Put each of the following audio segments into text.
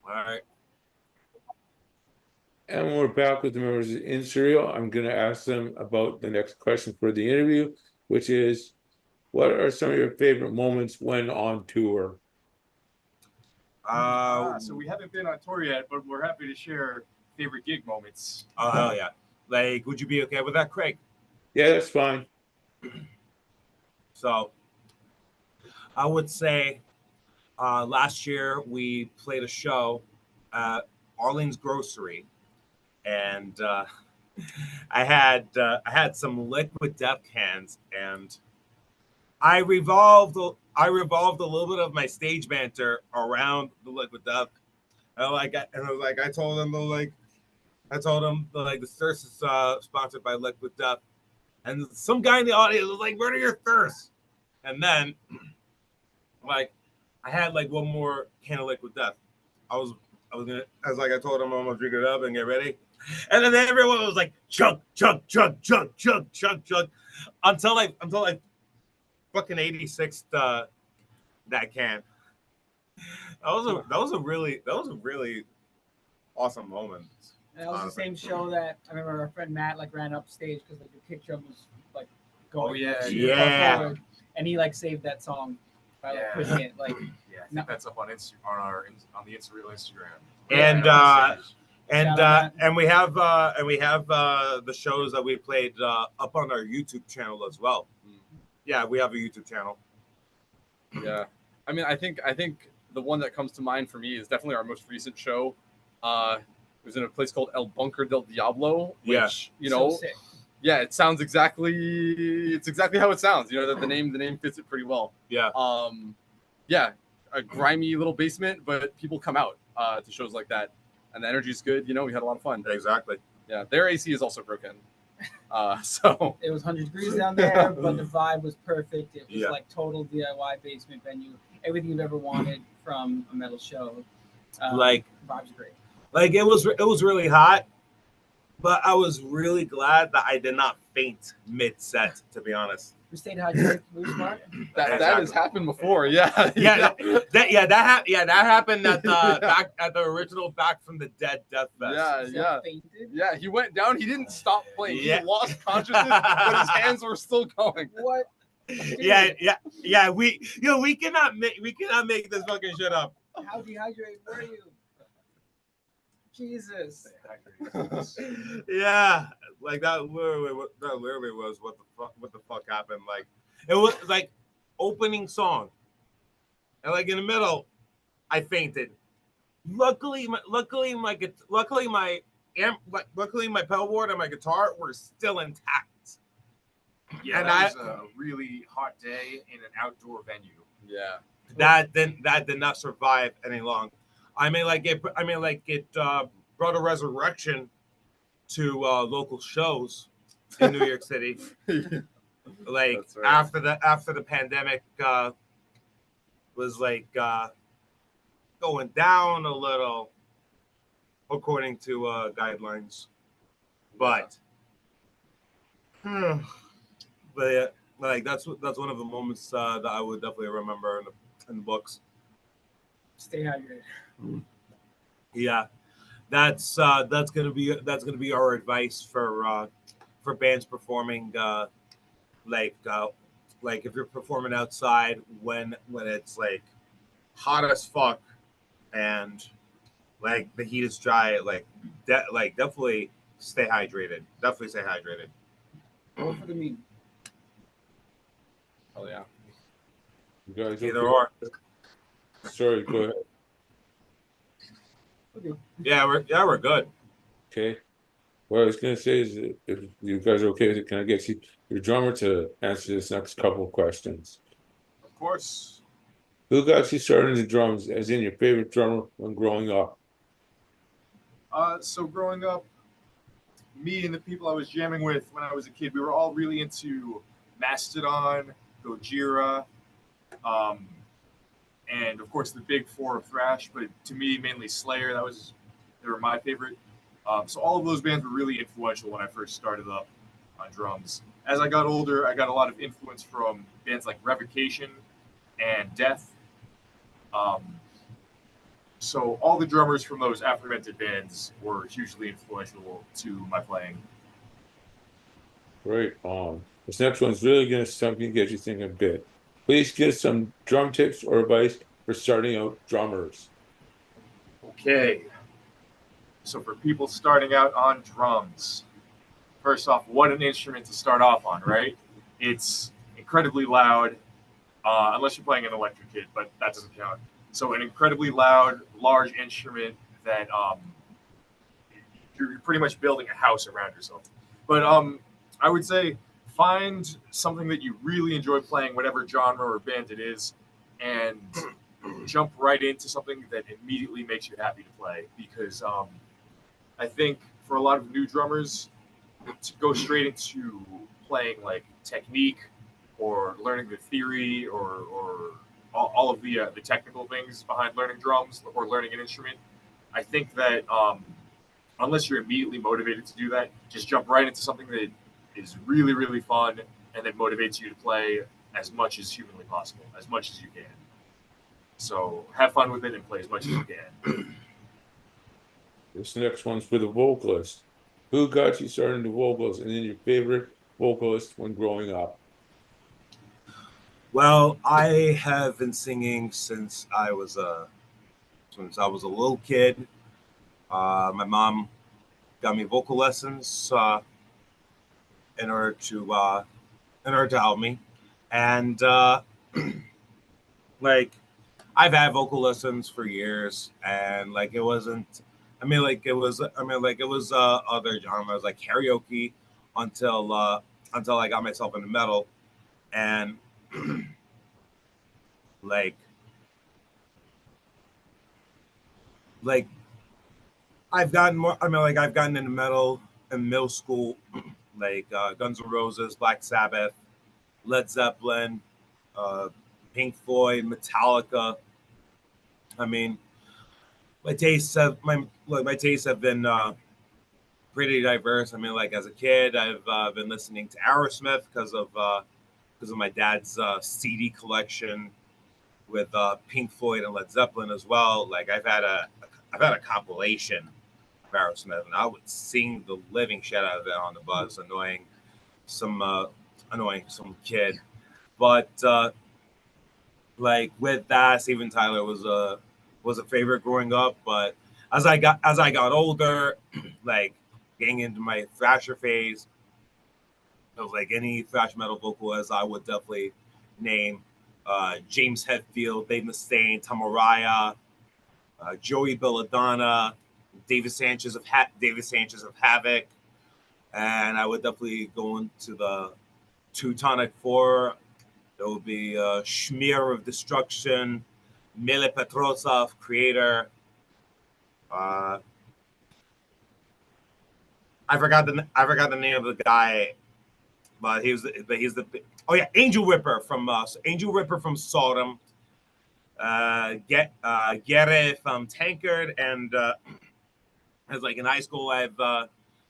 All right. And we're back with the members of Insurreal. I'm going to ask them about the next question for the interview, which is, what are some of your favorite moments when on tour? So we haven't been on tour yet, but we're happy to share favorite gig moments. Oh, hell yeah. Like, would you be okay with that, Craig? Yeah, that's fine. So, I would say last year we played a show at Arlene's Grocery, and I had some liquid death cans, and I revolved a little bit of my stage banter around the liquid death. And I told them the thirst is sponsored by Liquid Death, and some guy in the audience was like, "Murder your thirst," and then like I had like one more can of Liquid Death. I told him I'm gonna drink it up and get ready, and then everyone was like chug chug chug chug chug chug chug until I fucking 86 that can. That was a really awesome moment. And that was the same show that I remember our friend Matt like ran up stage because like the kick drum was like going. Oh, yeah. Yeah. Forward, and he like saved that song by like pushing it like. Yeah, I think that's up on the Insurreal Instagram. And we have the shows that we played up on our YouTube channel as well. Yeah, we have a YouTube channel. Yeah, I mean, I think the one that comes to mind for me is definitely our most recent show. It was in a place called El Bunker del Diablo, which So sick. yeah, it's exactly how it sounds. You know, that the name fits it pretty well. Yeah. Yeah, a grimy little basement, but people come out to shows like that, and the energy is good. You know, we had a lot of fun. Exactly. Yeah, their AC is also broken. So it was 100 degrees down there, but the vibe was perfect. It was Yeah. like total DIY basement venue. Everything you've ever wanted from a metal show. Like Vibe's great. Like it was really hot, but I was really glad that I did not faint mid-set, to be honest. We stayed hydrated. We were smart. that has happened before. Yeah. That happened at the original Back from the Dead Death Fest. Yeah, he went down. He didn't stop playing. Yeah. He lost consciousness, but his hands were still going. What? Yeah. We cannot make this fucking shit up. How dehydrated were you? Jesus. Yeah, like that literally was what the fuck happened. Like it was like opening song, and like in the middle, I fainted. Luckily my pedal board and my guitar were still intact. Yeah, and that was a really hot day in an outdoor venue. Yeah, that did not survive any long. It brought a resurrection to local shows in New York City. Like right. after the pandemic was like going down a little according to guidelines, but like that's one of the moments that I would definitely remember in the books. Stay hydrated. Yeah, that's gonna be our advice for bands performing like if you're performing outside when it's like hot as fuck and like the heat is dry, definitely stay hydrated. Definitely stay hydrated. Go for the meme. Oh yeah. You guys either or. Sorry, go ahead. Okay. Yeah, we're good. Okay. What I was gonna say is, if you guys are okay with it, can I get your drummer to answer this next couple of questions? Of course. Who got you started in the drums, as in your favorite drummer when growing up? So growing up, me and the people I was jamming with when I was a kid, we were all really into Mastodon, Gojira, and of course the big four of thrash, but to me mainly Slayer. They were my favorite. So all of those bands were really influential when I first started up on drums. As I got older, I got a lot of influence from bands like Revocation and Death. So all the drummers from those aforementioned bands were hugely influential to my playing. Great. This next one's really going to something get you thinking a bit. Please give some drum tips or advice for starting out drummers. Okay. So for people starting out on drums, first off, what an instrument to start off on, right? It's incredibly loud, unless you're playing an electric kit, but that doesn't count. So an incredibly loud, large instrument that you're pretty much building a house around yourself. But I would say find something that you really enjoy playing, whatever genre or band it is, and jump right into something that immediately makes you happy to play. Because I think for a lot of new drummers, to go straight into playing like technique or learning the theory or all of the technical things behind learning drums or learning an instrument, I think that unless you're immediately motivated to do that, just jump right into something that is really, really fun and that motivates you to play as much as humanly possible, as much as you can. So have fun with it and play as much as you can. This next one's for the vocalist. Who got you started into vocals and then your favorite vocalist when growing up? Well, I have been singing since I was a little kid. My mom got me vocal lessons in order to help me, and like I've had vocal lessons for years, and like it wasn't. It was other genres like karaoke until I got myself into metal, and like like I've gotten more. I've gotten into metal in middle school, like Guns N' Roses, Black Sabbath, Led Zeppelin, uh, Pink Floyd, Metallica. I mean, my tastes have been pretty diverse. I mean, like as a kid, I've been listening to Aerosmith because of my dad's CD collection with Pink Floyd and Led Zeppelin as well. Like I've had a compilation of Aerosmith, and I would sing the living shit out of it on the bus, some annoying some kid. But like with that, Steven Tyler was a favorite growing up. But as I got older, like getting into my thrasher phase, of like any thrash metal vocalist, I would definitely name James Hetfield, Dave Mustaine, Tamaraya, Joey Belladonna, David Sanchez of Havoc, and I would definitely go into the Teutonic Four. There would be Schmear of Destruction, Mile Petrosov, Creator. Uh, I forgot the name of the guy, but he's the Angel Ripper from Sodom. Gere from Tankard, and as like in high school, I've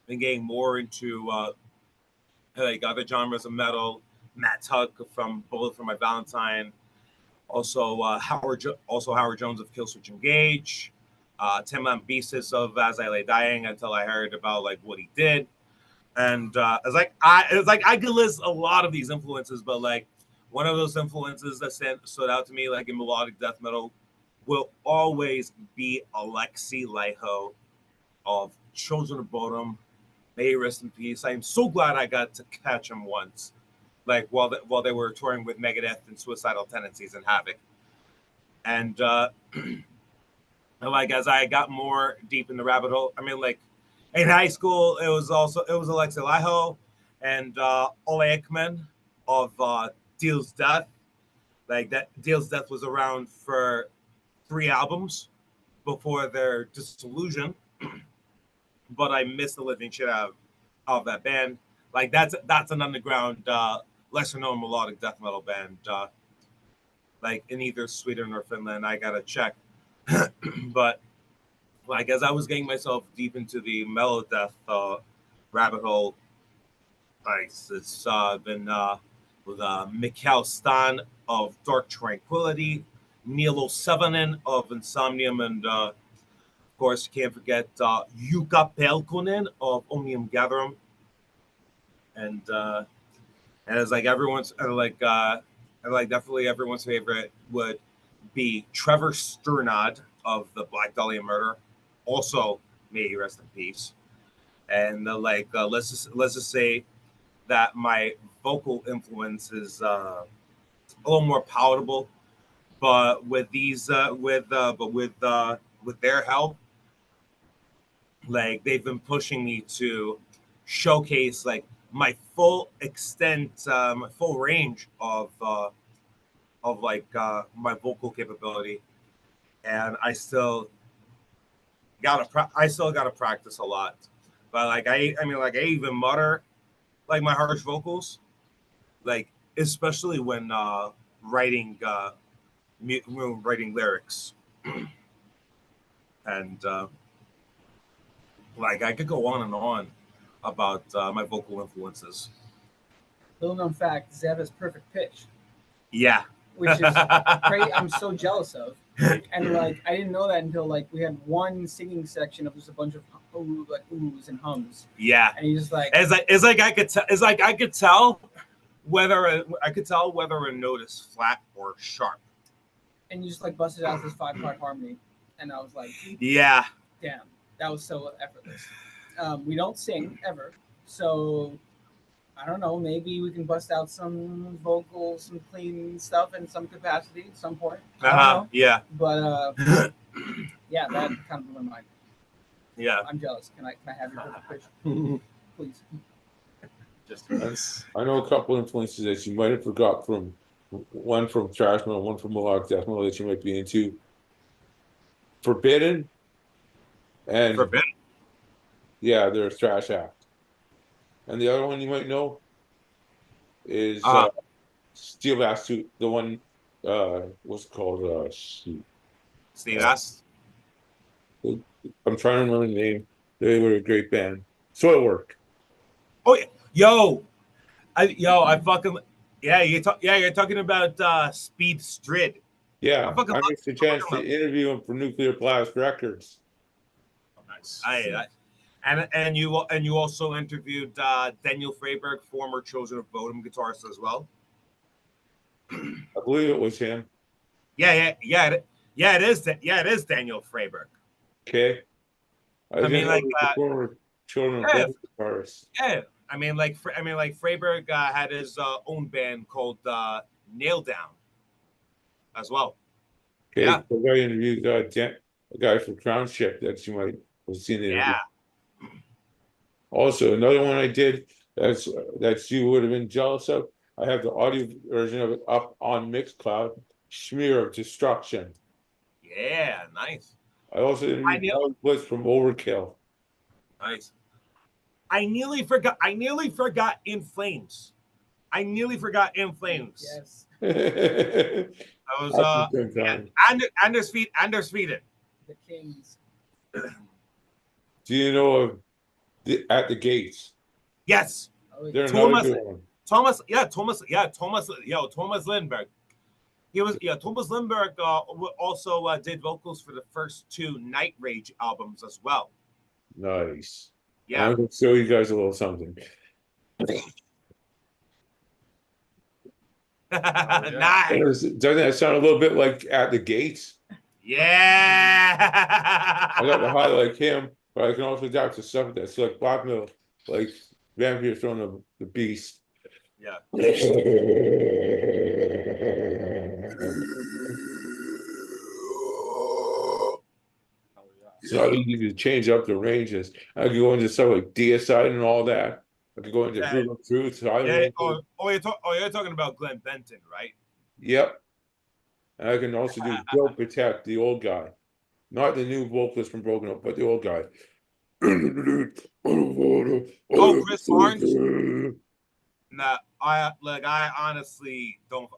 been getting more into like other genres of metal. Matt Tuck from Bullet for My Valentine, also Howard Jones of Killswitch Engage, Tim Lambesis of As I Lay Dying until I heard about like what he did, and it's like I could list a lot of these influences, but like one of those influences that stood out to me like in melodic death metal will always be Alexi Laiho of Children of Bodom. May he rest in peace. I am so glad I got to catch him once, like while they were touring with Megadeth and Suicidal Tendencies and Havoc. And like as I got more deep in the rabbit hole, I mean, like in high school, it was Alexi Laiho and Ole Ekman of Deal's Death. Like that, Deal's Death was around for 3 albums before their dissolution, but I missed the living shit out of that band. Like that's an underground, lesser known melodic death metal band. Like in either Sweden or Finland, I gotta check. But like as I was getting myself deep into the mellow death rabbit hole, like it's been with Mikhail Stan of Dark Tranquility, Milo Sevonen of Insomnium, and of course, you can't forget Jukka Pelkonen of Omnium Gatherum, and it's like everyone's definitely everyone's favorite would be Trevor Sturnad of the Black Dahlia Murder. Also, may he rest in peace. And let's just say that my vocal influence is a little more palatable, but with their help, like they've been pushing me to showcase like my full extent, my full range of my vocal capability, and I still gotta practice a lot. But like I even mutter like my harsh vocals, like especially when writing writing lyrics, and like I could go on and on about my vocal influences. Little known fact: Zev has perfect pitch, Yeah, which is great. I'm so jealous of. And like I didn't know that until like we had one singing section of just a bunch of oohs and hums. Yeah, and he's just like it's like I could tell whether a note is flat or sharp. And you just like busted out this 5-part harmony, and I was like, Yeah, damn, that was so effortless. We don't sing ever, so I don't know. Maybe we can bust out some vocals, some clean stuff in some capacity at some point. I don't know. Yeah, But yeah, that kind of blew my mind. yeah. I'm jealous. Can I have your perfect pitch, please? Just I know a couple influences that you might have forgot from one from thrash metal, one from melodic death metal that you might be into. Forbidden and Forbidden. yeah, they're a thrash act. And the other one you might know is Steel Bass Suit, the one what's it called? Shoot. Steve asked. I'm trying to remember the name. They were a great band. Soilwork. Oh, I fucking you're talking about Speed Strid. Yeah, I fucking I love missed a chance to them. interview him for Nuclear Blast Records. nice. And you also interviewed Daniel Freyberg, former Children of Bodom guitarist as well. I believe it was him. It is Daniel Freyberg. Okay. I mean, didn't know like, he was the former Children of yeah. Bodom guitarist. Yeah, I mean, like Freyberg had his own band called Nail Down as well. Okay, Yeah. so I interviewed a guy from Crown Ship that you might have seen the interview. Yeah. Also, another one I did that you would have been jealous of. I have the audio version of it up on Mixcloud. Smear of Destruction. Yeah, nice. I also interviewed Paul Blitz from Overkill. Nice. I nearly forgot In Flames. Yes, I was Anders Sweden. the Kings. Do you know of At the Gates? Yes. Oh, They're Thomas- another good one. Thomas Lindberg. Thomas Lindberg also did vocals for the first 2 Night Rage albums as well. Nice. Yeah. I'm gonna show you guys a little something. Nice. Doesn't that sound a little bit like At the Gates? Yeah. I got to highlight him, but I can also adapt to stuff that's like black metal, like Vampire Throne of the Beast. Yeah. It's not easy to change up the ranges. I could go into stuff like Deicide and all that. I could go into Yeah. Brutal Truth. You're talking about Glenn Benton, right? Yep. And I can also do Joe Protect, the old guy. Not the new vocalist from Broken Up, but the old guy. Oh, Chris Barnes? Nah, I honestly don't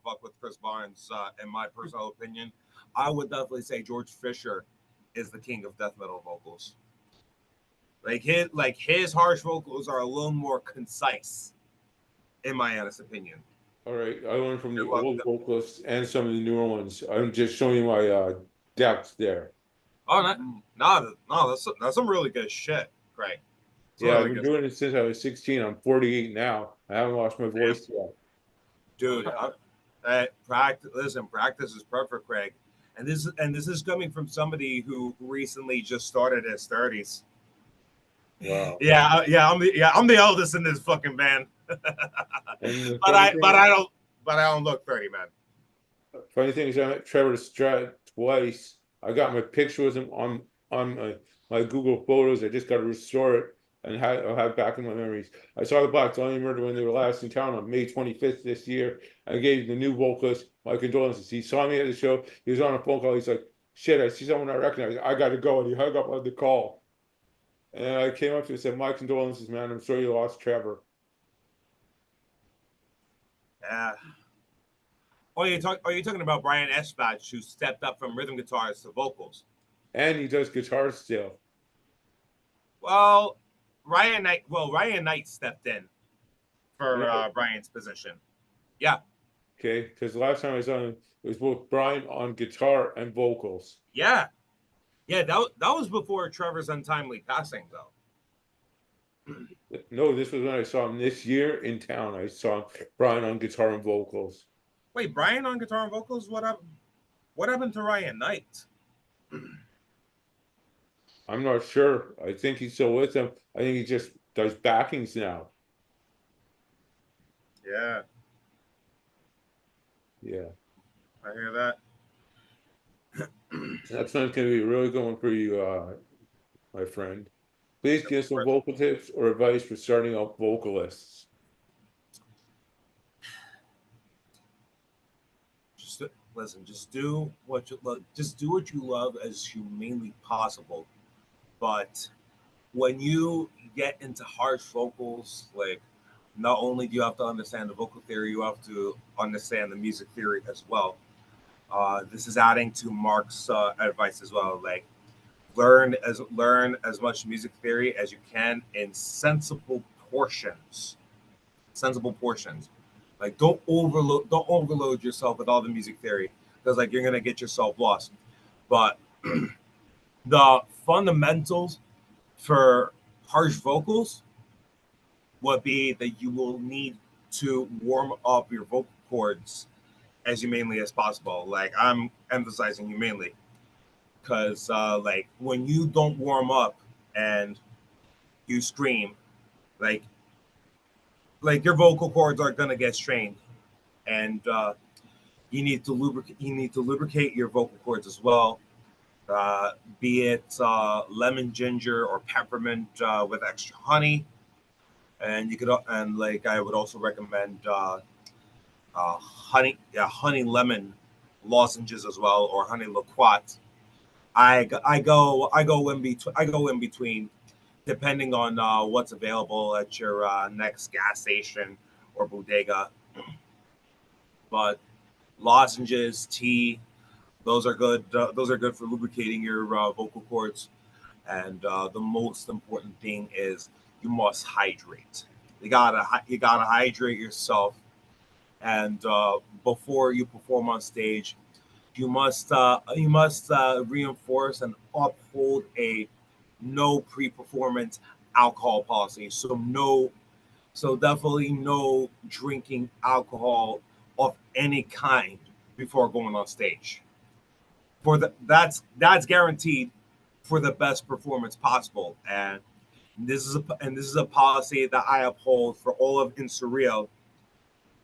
fuck with Chris Barnes. In my personal opinion, I would definitely say George Fisher is the king of death metal vocals. His harsh vocals are a little more concise, in my honest opinion. All right, I learned from the You're old welcome. vocalists and some of the newer ones. I'm just showing you my depth there. Oh, no, that's some really good shit, Craig. It's Yeah, I've really been good, doing it since I was 16. I'm 48 now. I haven't lost my voice yet. dude. Practice. Listen, practice is perfect, Craig. And this is coming from somebody who recently just started his 30s. Wow. I'm the eldest in this fucking band. And the but I don't look 30, man. funny thing is, I met Trevor Strat twice. I got my picture with him on my Google Photos. I just got to restore it and I'll have it back in my memories. I saw the Black Dahlia Murder when they were last in town on May 25th this year. I gave the new vocalist my condolences. He saw me at the show. He was on a phone call. He's like, "Shit, I see someone I recognize. I got to go." And he hung up on the call. And I came up to him and said, "My condolences, man. I'm sorry you lost Trevor." Yeah. Are you talking about Brian Espach, who stepped up from rhythm guitars to vocals? And he does guitar still. Well, Ryan Knight stepped in for No. Brian's position. Yeah. Okay, because the last time I saw him, it was both Brian on guitar and vocals. Yeah. Yeah, that was before Trevor's untimely passing, though. No, this was when I saw him this year in town. I saw Brian on guitar and vocals. Wait, Brian on guitar and vocals? What happened to Ryan Knight? I'm not sure. I think he's still with them. I think he just does backings now. Yeah, Yeah. I hear that. That's not going to be a really good one for you, my friend. Please give some vocal tips or advice for starting out vocalists. Just listen. Just do what you love. Just do what you love as humanely possible. But when you get into harsh vocals, like not only do you have to understand the vocal theory, you have to understand the music theory as well. This is adding to Mark's advice as well. Like learn as much music theory as you can in sensible portions. Sensible portions. Like don't overload yourself with all the music theory because like you're gonna get yourself lost. But the fundamentals for harsh vocals would be that you will need to warm up your vocal cords as humanely as possible. Like I'm emphasizing humanely because like when you don't warm up and you scream, like your vocal cords are gonna get strained, and you need to lubricate your vocal cords as well. Be it lemon, ginger, or peppermint with extra honey, and you could and like I would also recommend honey lemon lozenges as well, or honey loquat. I go in between depending on what's available at your next gas station or bodega. But lozenges, tea, those are good. Those are good for lubricating your vocal cords. And the most important thing is you must hydrate. You gotta hydrate yourself. And before you perform on stage, you must reinforce and uphold a no pre-performance alcohol policy. So definitely no drinking alcohol of any kind before going on stage. That's guaranteed for the best performance possible. And this is a policy that I uphold for all of Insurreal,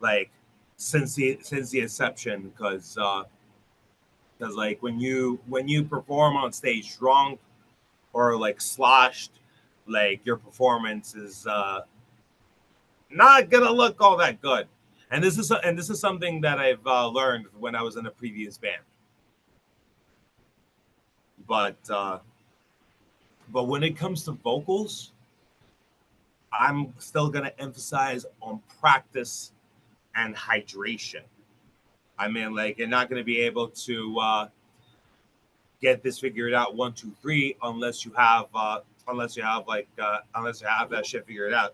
like since the inception, because like when you perform on stage drunk or like sloshed, like your performance is not gonna look all that good. And this is something that I've learned when I was in a previous band. But when it comes to vocals, I'm still gonna emphasize on practice and hydration. I mean, like you're not gonna be able to get this figured out 1, 2, 3 unless you have that shit figured out.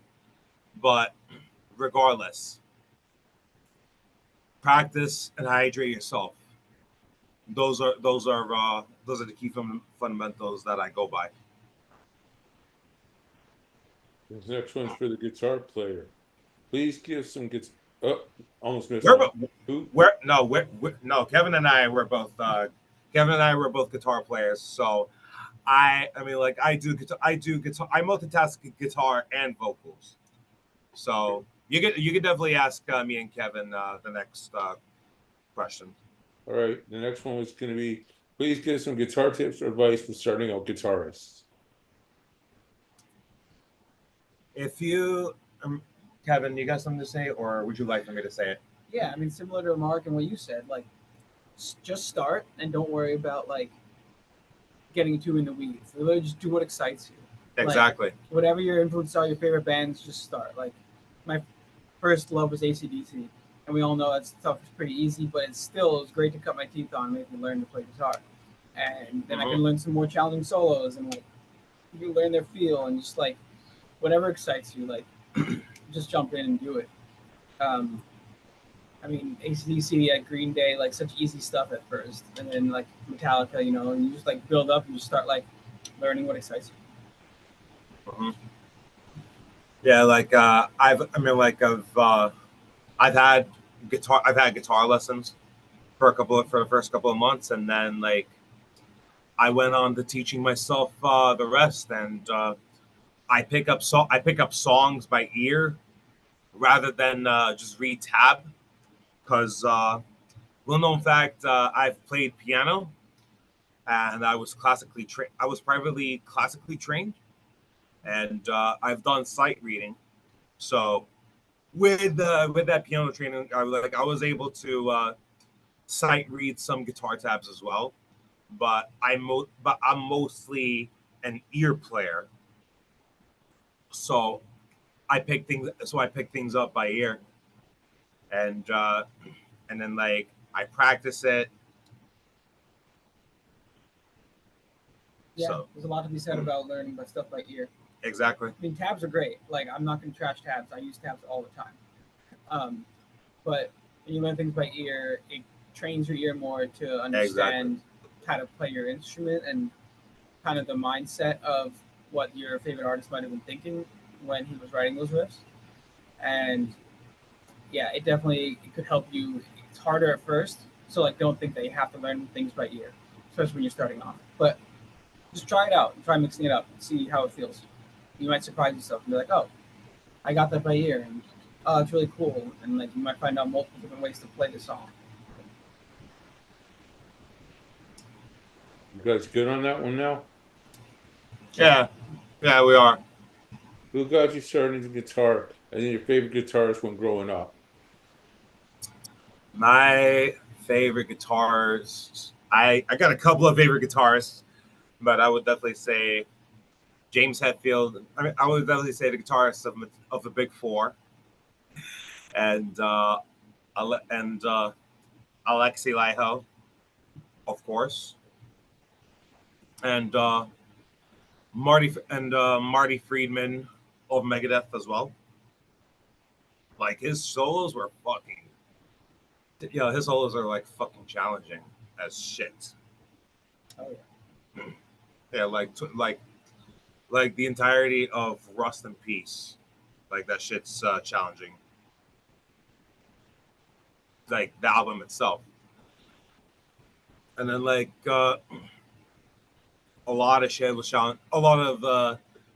But regardless, practice and hydrate yourself. Those are the key fundamentals that I go by. This next one's for the guitar player. Please give some guitar. Oh, almost missed We're, one. bo- Who? no. Kevin and I were both guitar players. So I mean, like I do guitar. I multitask guitar and vocals. So you could definitely ask me and Kevin the next question. All right. The next one was going to be, please give some guitar tips or advice for starting out guitarists. If you, Kevin, you got something to say, or would you like for me to say it? Yeah, I mean, similar to Mark and what you said, like, just start and don't worry about like getting too in the weeds. Really, just do what excites you. Exactly. Like, whatever your influences are, your favorite bands, just start. Like, my first love was AC/DC, and we all know that stuff is pretty easy, but it was great to cut my teeth on and make me learn to play guitar. And then I can learn some more challenging solos and like you can learn their feel and just like whatever excites you, like just jump in and do it. I mean, AC/DC at Green Day, like such easy stuff at first, and then like Metallica, you know, and you just like build up and just start like learning what excites you. Yeah, like I've had guitar lessons for the first couple of months, and then like I went on to teaching myself the rest, and I pick up songs by ear rather than just read tab, because well known fact, I've played piano and I was privately classically trained, and I've done sight reading. So with that piano training, I was able to sight read some guitar tabs as well. But I'm mostly an ear player. So I pick things up by ear, and then like I practice it. Yeah, So there's a lot to be said about learning about stuff by ear. exactly. I mean, tabs are great. Like, I'm not going to trash tabs. I use tabs all the time. But when you learn things by ear, it trains your ear more to understand how to play your instrument and kind of the mindset of what your favorite artist might have been thinking when he was writing those riffs. And yeah, it could help you. It's harder at first, so like don't think that you have to learn things by ear, especially when you're starting off. But just try it out and try mixing it up and see how it feels. You might surprise yourself and be like, oh, I got that by ear, and oh, it's really cool. And like you might find out multiple different ways to play the song. You guys good on that one now? Yeah, we are. Who got you started into guitar and then your favorite guitarist when growing up? My favorite guitarists. I got a couple of favorite guitarists, but I would definitely say James Hetfield. I would definitely say the guitarist of the Big Four, and Alexi Laiho, of course, and Marty Friedman of Megadeth as well. Like his solos were fucking. Yeah, his solos are like fucking challenging as shit. Oh yeah. Yeah, like the entirety of Rust in Peace, like that shit's challenging. Like the album itself, and then like a lot of shit was challenging. A lot of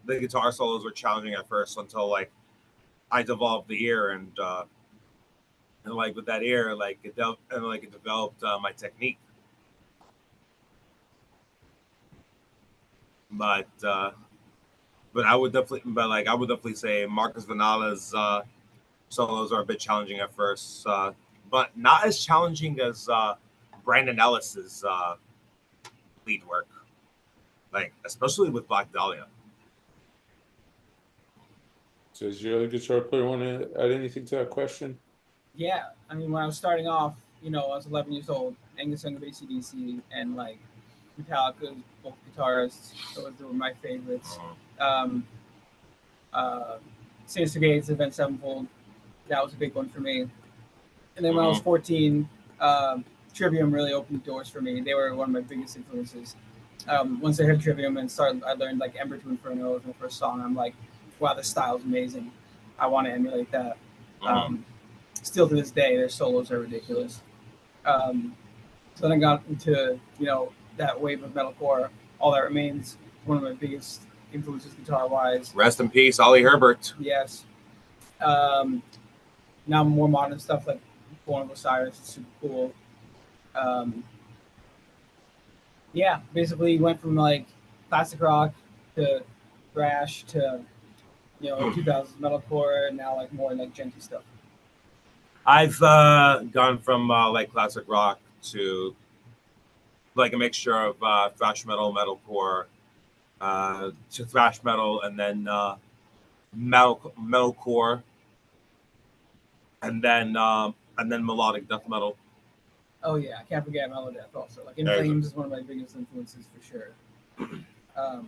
the guitar solos were challenging at first until like I developed the ear, and like with that ear, like it developed my technique. But I would definitely say Marcus Vanala's solos are a bit challenging at first, but not as challenging as Brandon Ellis's lead work, like especially with Black Dahlia. So does your other guitar player want to add anything to that question? Yeah, I mean, when I was starting off, you know, I was 11 years old. Angus Young of AC/DC and like Metallica, both guitarists. Those were my favorites. Sinister Gates, Avenged Sevenfold. That was a big one for me. And then when I was 14, Trivium really opened doors for me. They were one of my biggest influences. Once I heard Trivium and I learned like Ember to Inferno was my first song. I'm like, wow, this style is amazing. I want to emulate that. Still to this day, their solos are ridiculous. So then I got into, that wave of metalcore. All That Remains, one of my biggest influences guitar-wise. Rest in peace, Ollie Herbert. Yes. Now more modern stuff like Born of Osiris is super cool. Basically went from like classic rock to thrash to 2000s metalcore, and now like more like genty stuff. I've gone from like classic rock to like a mixture of thrash metal, metalcore, to thrash metal, and then metalcore, and then melodic death metal. Oh yeah, I can't forget Melodeath also. Like In Flames is one of my biggest influences for sure. I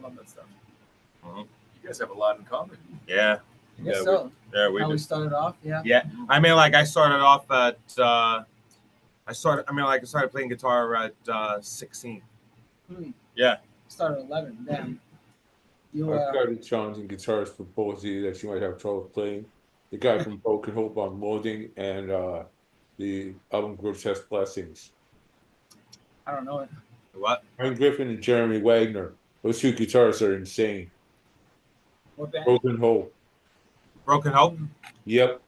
love that stuff. You guys have a lot in common. Yeah. I guess so. We How we just started off, yeah. Yeah, I mean, like I started off at I started playing guitar at 16. Yeah. Started at 11. Damn. You I've got songs and guitars for both of you that you might have trouble playing. The guy from Broken Hope on Loading and the album Grotesque Blessings. I don't know it. What? Ryan Griffin and Jeremy Wagner. Those two guitarists are insane. What band? Broken Hope. Broken Hope? Yep.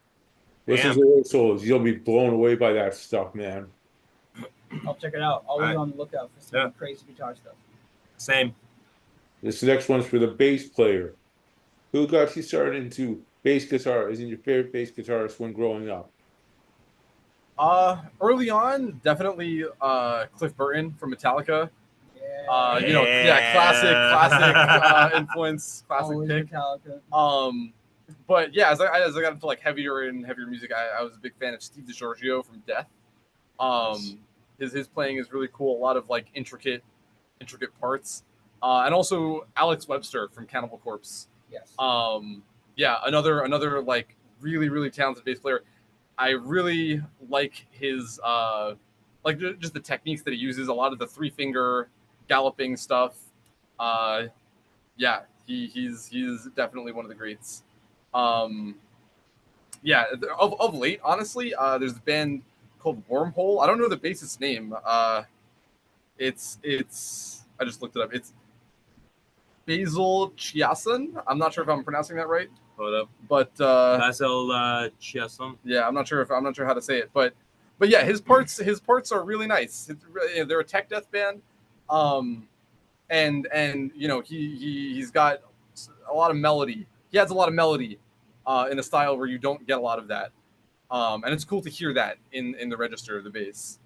Listen to those solos. You'll be blown away by that stuff, man. I'll check it out. Always on the lookout for some crazy guitar stuff. Same. This next one's for the bass player. Who got you started into bass guitar? Isn't your favorite bass guitarist when growing up? Early on, definitely Cliff Burton from Metallica. Classic influence, classic Always pick. Metallica. But yeah, as I got into like heavier music, I was a big fan of Steve DiGiorgio from Death. His playing is really cool. A lot of like intricate parts, and also Alex Webster from Cannibal Corpse. Yes. Another like really talented bass player. I really like his just the techniques that he uses. A lot of the 3-finger galloping stuff. He's definitely one of the greats. Of late, honestly, there's a band called Wormhole. I don't know the bassist's name. It's I just looked it up. It's Basil Chiasson. I'm not sure if I'm pronouncing that right. Hold up. But Basil Chiasson. Yeah, I'm not sure how to say it, but yeah, his parts are really nice. They're a tech death band, and he's got a lot of melody. He adds a lot of melody in a style where you don't get a lot of that, and it's cool to hear that in the register of the bass.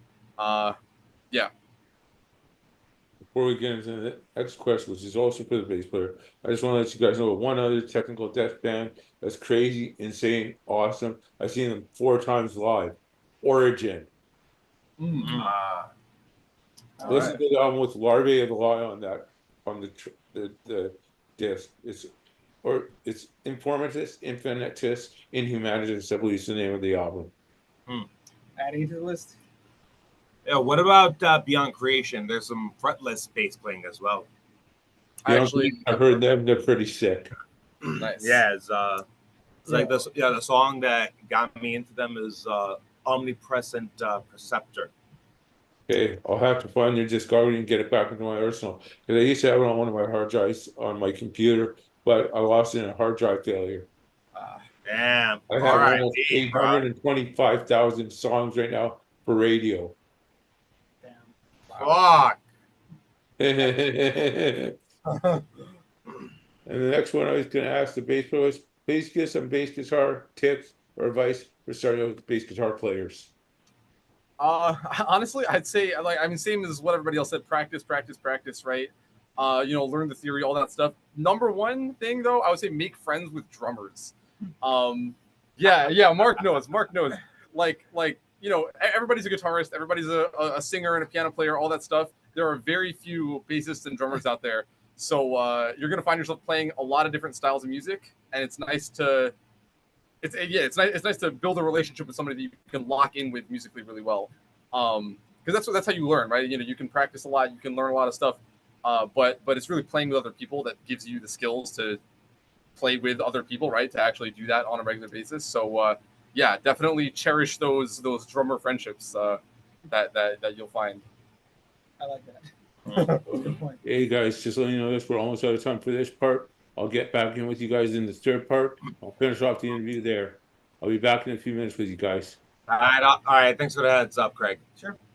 Before we get into the next question, which is also for the bass player, I just want to let you guys know one other technical death band that's crazy, insane, awesome. I've seen them 4 times live. Origin. Listen to the album with Larvae of the Lie on the disc. It's Informatus, Infinitus, Inhumanitus, I believe is the name of the album. Adding to the list. Yeah, what about Beyond Creation? There's some fretless bass playing as well. I've heard them. They're pretty sick. Nice. Yeah, it's like this. Yeah, the song that got me into them is Omnipresent Perceptor. Okay, I'll have to find your discography and get it back into my arsenal. Because I used to have it on one of my hard drives on my computer, but I lost it in a hard drive failure. Damn. I have almost 825,000 songs right now for radio. Fuck. And the next one I was going to ask the bass players, please give some bass guitar tips or advice for starting out with bass guitar players. Honestly, I'd say same as what everybody else said. Practice, right? Learn the theory, all that stuff. Number one thing though, I would say make friends with drummers. Mark knows. Everybody's a guitarist, everybody's a singer and a piano player, all that stuff. There are very few bassists and drummers out there. So you're going to find yourself playing a lot of different styles of music. And it's nice to it's nice to build a relationship with somebody that you can lock in with musically really well. Because that's how you learn, right? You can practice a lot, you can learn a lot of stuff, but it's really playing with other people that gives you the skills to play with other people, right? To actually do that on a regular basis. So yeah, definitely cherish those drummer friendships that you'll find. I like that. Good point. Hey guys, just letting you know this, we're almost out of time for this part. I'll get back in with you guys in the third part. I'll finish off the interview there. I'll be back in a few minutes with you guys. All right. Thanks for the heads up, Craig. Sure.